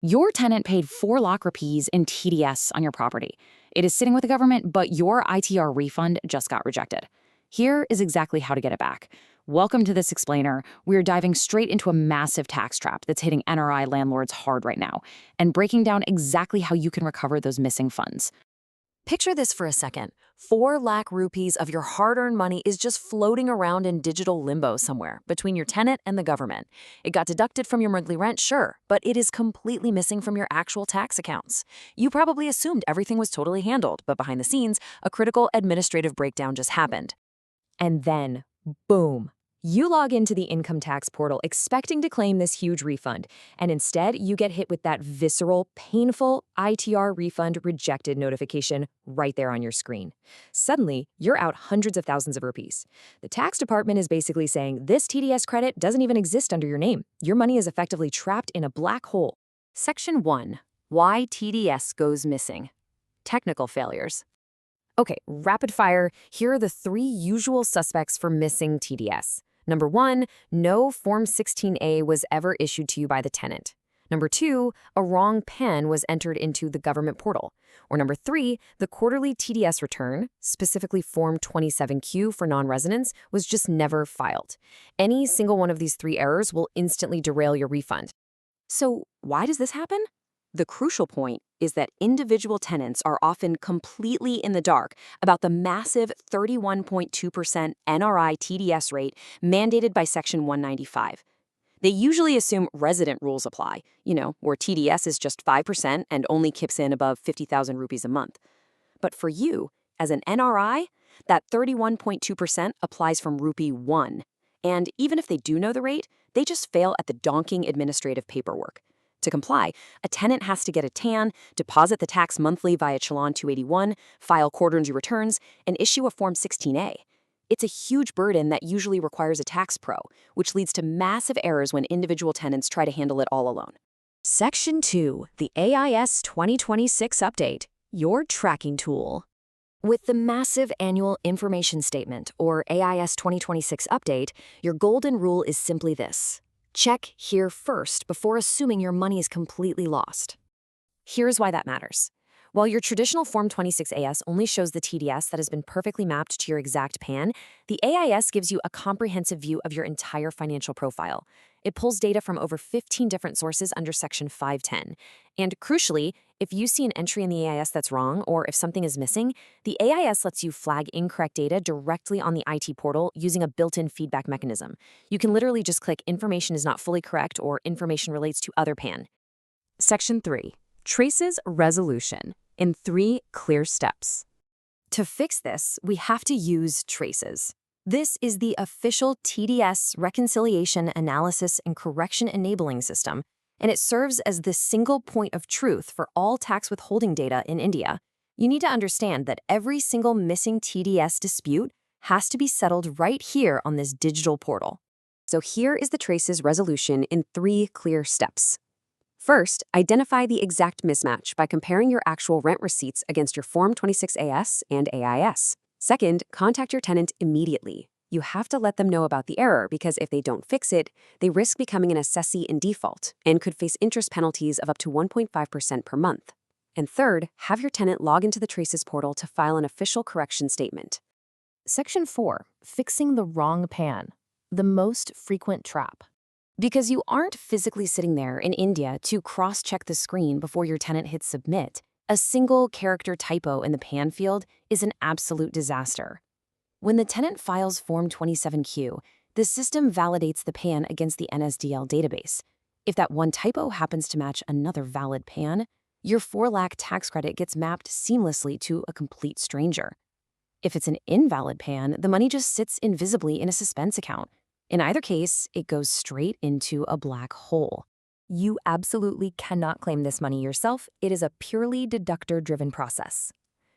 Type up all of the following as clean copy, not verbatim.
Your tenant paid 4 lakh rupees in TDS on your property. It is sitting with the government, but your ITR refund just got rejected. Here is exactly how to get it back. Welcome to this explainer. We're diving straight into a massive tax trap that's hitting NRI landlords hard right now and breaking down exactly how you can recover those missing funds. Picture this for a second. 4 lakh rupees of your hard-earned money is just floating around in digital limbo somewhere between your tenant and the government. It got deducted from your monthly rent, sure, but it is completely missing from your actual tax accounts. You probably assumed everything was totally handled, but behind the scenes, a critical administrative breakdown just happened. And then, boom. You log into the income tax portal expecting to claim this huge refund, and instead you get hit with that visceral, painful ITR refund rejected notification right there on your screen. Suddenly, you're out hundreds of thousands of rupees. The tax department is basically saying this TDS credit doesn't even exist under your name. Your money is effectively trapped in a black hole. Section 1. Why TDS goes missing. Technical failures. Okay, rapid fire. Here are the 3 usual suspects for missing TDS. Number 1, no Form 16A was ever issued to you by the tenant. Number 2, a wrong PAN was entered into the government portal. Or number 3, the quarterly TDS return, specifically Form 27Q for non-residents, was just never filed. Any single one of these 3 errors will instantly derail your refund. So why does this happen? The crucial point is that individual tenants are often completely in the dark about the massive 31.2% NRI TDS rate mandated by Section 195. They usually assume resident rules apply, where TDS is just 5% and only kips in above 50,000 rupees a month. But for you, as an NRI, that 31.2% applies from rupee 1. And even if they do know the rate, they just fail at the daunting administrative paperwork. To comply, a tenant has to get a TAN, deposit the tax monthly via Challan 281, file quarterly returns, and issue a Form 16A. It's a huge burden that usually requires a tax pro, which leads to massive errors when individual tenants try to handle it all alone. Section 2, the AIS 2026 Update, your tracking tool. With the massive Annual Information Statement, or AIS 2026 Update, your golden rule is simply this. Check here first before assuming your money is completely lost. Here's why that matters. While your traditional Form 26AS only shows the TDS that has been perfectly mapped to your exact PAN, the AIS gives you a comprehensive view of your entire financial profile. It pulls data from over 15 different sources under Section 510. And crucially, if you see an entry in the AIS that's wrong or if something is missing, the AIS lets you flag incorrect data directly on the IT portal using a built-in feedback mechanism. You can literally just click information is not fully correct or information relates to other PAN. Section 3. Traces resolution in 3 clear steps. To fix this, we have to use traces. This is the official TDS reconciliation analysis and correction enabling system, and it serves as the single point of truth for all tax withholding data in India. You need to understand that every single missing TDS dispute has to be settled right here on this digital portal. So here is the traces resolution in 3 clear steps. First, identify the exact mismatch by comparing your actual rent receipts against your Form 26AS and AIS. Second, contact your tenant immediately. You have to let them know about the error because if they don't fix it, they risk becoming an assessee in default and could face interest penalties of up to 1.5% per month. And third, have your tenant log into the Traces portal to file an official correction statement. Section 4. Fixing the wrong PAN. The most frequent trap. Because you aren't physically sitting there in India to cross-check the screen before your tenant hits submit, a single character typo in the PAN field is an absolute disaster. When the tenant files Form 27Q, the system validates the PAN against the NSDL database. If that one typo happens to match another valid PAN, your 4 lakh tax credit gets mapped seamlessly to a complete stranger. If it's an invalid PAN, the money just sits invisibly in a suspense account. In either case, it goes straight into a black hole. You absolutely cannot claim this money yourself. It is a purely deductor-driven process.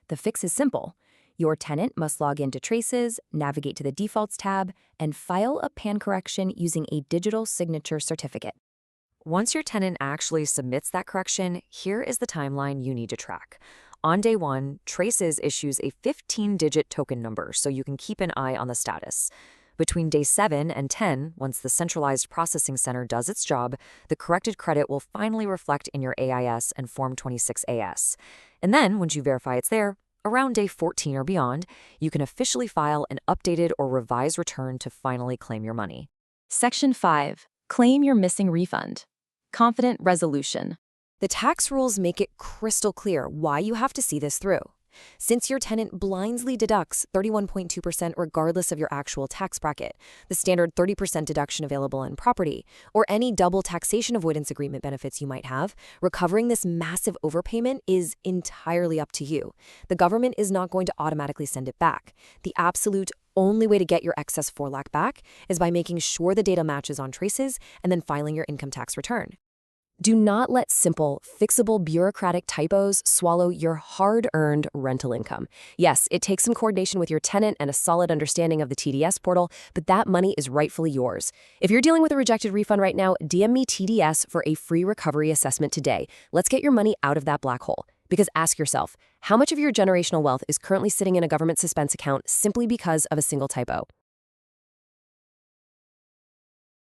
The fix is simple. Your tenant must log into Traces, navigate to the Defaults tab, and file a PAN correction using a digital signature certificate. Once your tenant actually submits that correction, here is the timeline you need to track. On day 1, Traces issues a 15-digit token number so you can keep an eye on the status. Between day 7 and 10, once the centralized processing center does its job, the corrected credit will finally reflect in your AIS and Form 26AS. And then, once you verify it's there, around day 14 or beyond, you can officially file an updated or revised return to finally claim your money. Section 5. Claim your missing refund. Confident resolution. The tax rules make it crystal clear why you have to see this through. Since your tenant blindly deducts 31.2% regardless of your actual tax bracket, the standard 30% deduction available on property, or any double taxation avoidance agreement benefits you might have, recovering this massive overpayment is entirely up to you. The government is not going to automatically send it back. The absolute only way to get your excess 4 lakh back is by making sure the data matches on traces and then filing your income tax return. Do not let simple, fixable bureaucratic typos swallow your hard-earned rental income. Yes, it takes some coordination with your tenant and a solid understanding of the TDS portal, but that money is rightfully yours. If you're dealing with a rejected refund right now, DM me TDS for a free recovery assessment today. Let's get your money out of that black hole. Because ask yourself, how much of your generational wealth is currently sitting in a government suspense account simply because of a single typo?